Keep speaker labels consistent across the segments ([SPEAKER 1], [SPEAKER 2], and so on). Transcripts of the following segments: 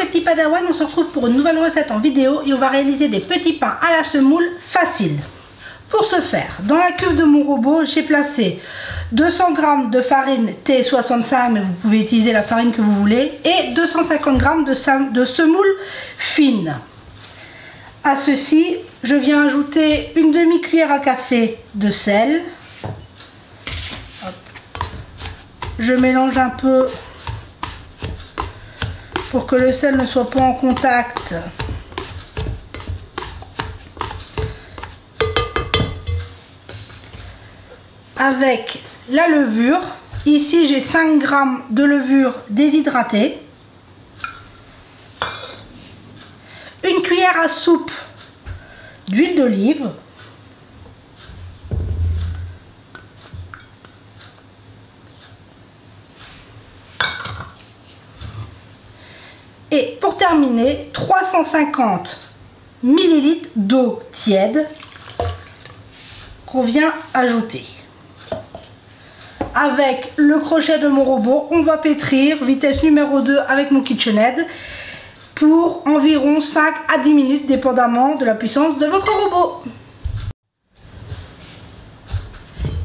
[SPEAKER 1] petits padawans, on se retrouve pour une nouvelle recette en vidéo et on va réaliser des petits pains à la semoule faciles. Pour ce faire, dans la cuve de mon robot, j'ai placé 200 g de farine T65, mais vous pouvez utiliser la farine que vous voulez, et 250 g de semoule fine. À ceci, je viens ajouter une demi-cuillère à café de sel. Hop. Je mélange un peu pour que le sel ne soit pas en contact. Avec la levure. Ici j'ai 5 g de levure déshydratée. Une cuillère à soupe d'huile d'olive. Et pour terminer, 350 ml d'eau tiède qu'on vient ajouter. Avec le crochet de mon robot, on va pétrir, vitesse numéro 2 avec mon KitchenAid, pour environ 5 à 10 minutes, dépendamment de la puissance de votre robot.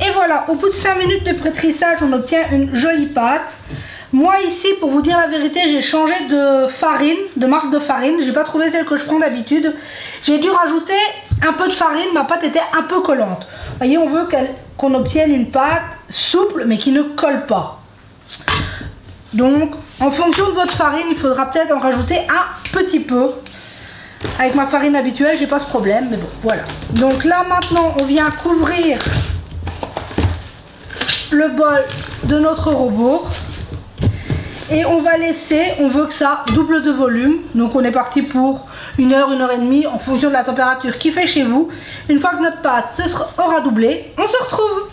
[SPEAKER 1] Et voilà, au bout de 5 minutes de pétrissage, on obtient une jolie pâte. Moi ici, pour vous dire la vérité, j'ai changé de farine, de marque de farine. Je n'ai pas trouvé celle que je prends d'habitude. J'ai dû rajouter un peu de farine, ma pâte était un peu collante. Vous voyez, on veut qu'on obtienne une pâte souple, mais qui ne colle pas. Donc, en fonction de votre farine, il faudra peut-être en rajouter un petit peu. Avec ma farine habituelle, j'ai pas ce problème, mais bon, voilà. Donc là, maintenant, on vient couvrir le bol de notre robot. Et on va laisser, on veut que ça double de volume. Donc on est parti pour 1 heure, 1 heure et demie, en fonction de la température qu'il fait chez vous. Une fois que notre pâte aura doublé, on se retrouve.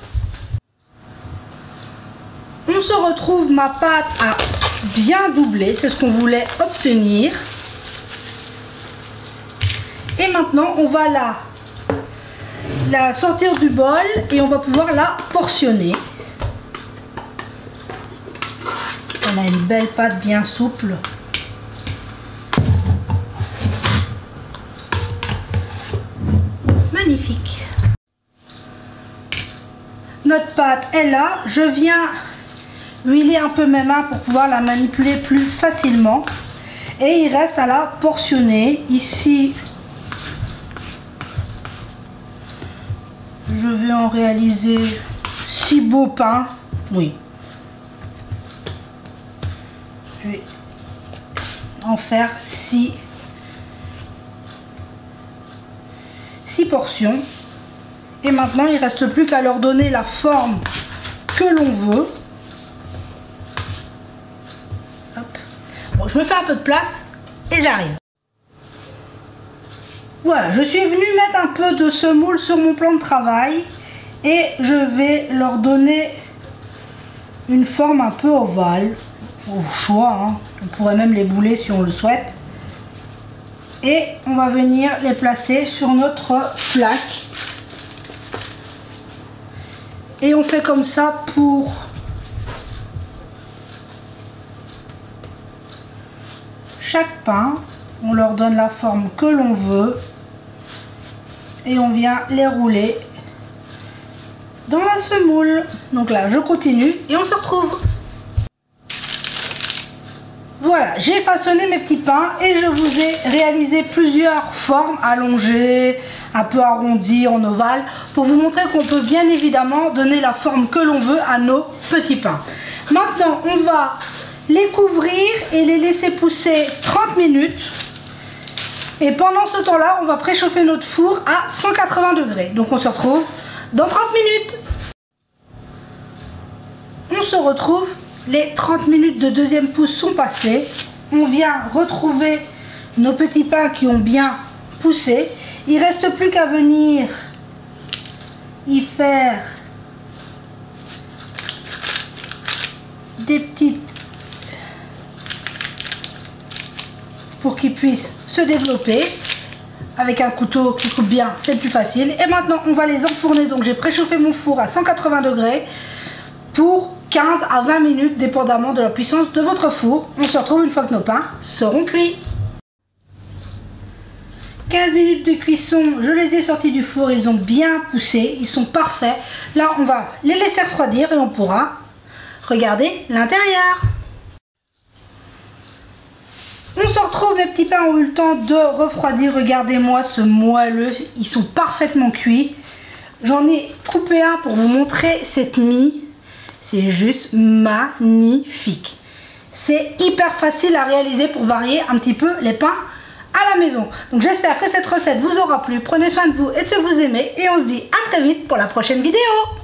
[SPEAKER 1] On se retrouve, ma pâte a bien doublé, c'est ce qu'on voulait obtenir. Et maintenant, on va la sortir du bol et on va pouvoir la portionner. On a une belle pâte bien souple. Magnifique. Notre pâte est là. Je viens huiler un peu mes mains pour pouvoir la manipuler plus facilement. Et il reste à la portionner. Ici, je vais en réaliser 6 beaux pains. Oui. Je vais en faire 6 portions. Et maintenant, il ne reste plus qu'à leur donner la forme que l'on veut. Hop. Bon, je me fais un peu de place et j'arrive. Voilà, je suis venue mettre un peu de semoule sur mon plan de travail. Et je vais leur donner une forme un peu ovale. Au choix, hein. On pourrait même les bouler si on le souhaite. Et on va venir les placer sur notre plaque. Et on fait comme ça pour chaque pain. On leur donne la forme que l'on veut. Et on vient les rouler dans la semoule. Donc là, je continue et on se retrouve. Voilà, j'ai façonné mes petits pains et je vous ai réalisé plusieurs formes allongées, un peu arrondies, en ovale, pour vous montrer qu'on peut bien évidemment donner la forme que l'on veut à nos petits pains. Maintenant, on va les couvrir et les laisser pousser 30 minutes. Et pendant ce temps-là, on va préchauffer notre four à 180 degrés. Donc on se retrouve dans 30 minutes. On se retrouve. Les 30 minutes de deuxième pousse sont passées. On vient retrouver nos petits pains qui ont bien poussé. Il ne reste plus qu'à venir y faire des petites pour qu'ils puissent se développer. Avec un couteau qui coupe bien, c'est plus facile. Et maintenant, on va les enfourner. Donc j'ai préchauffé mon four à 180 degrés pour 15 à 20 minutes, dépendamment de la puissance de votre four. On se retrouve une fois que nos pains seront cuits. 15 minutes de cuisson, je les ai sortis du four, ils ont bien poussé, ils sont parfaits. Là, on va les laisser refroidir et on pourra regarder l'intérieur. On se retrouve, mes petits pains ont eu le temps de refroidir. Regardez-moi ce moelleux, ils sont parfaitement cuits. J'en ai coupé un pour vous montrer cette mie. C'est juste magnifique. C'est hyper facile à réaliser pour varier un petit peu les pains à la maison. Donc j'espère que cette recette vous aura plu. Prenez soin de vous et de ceux que vous aimez. Et on se dit à très vite pour la prochaine vidéo.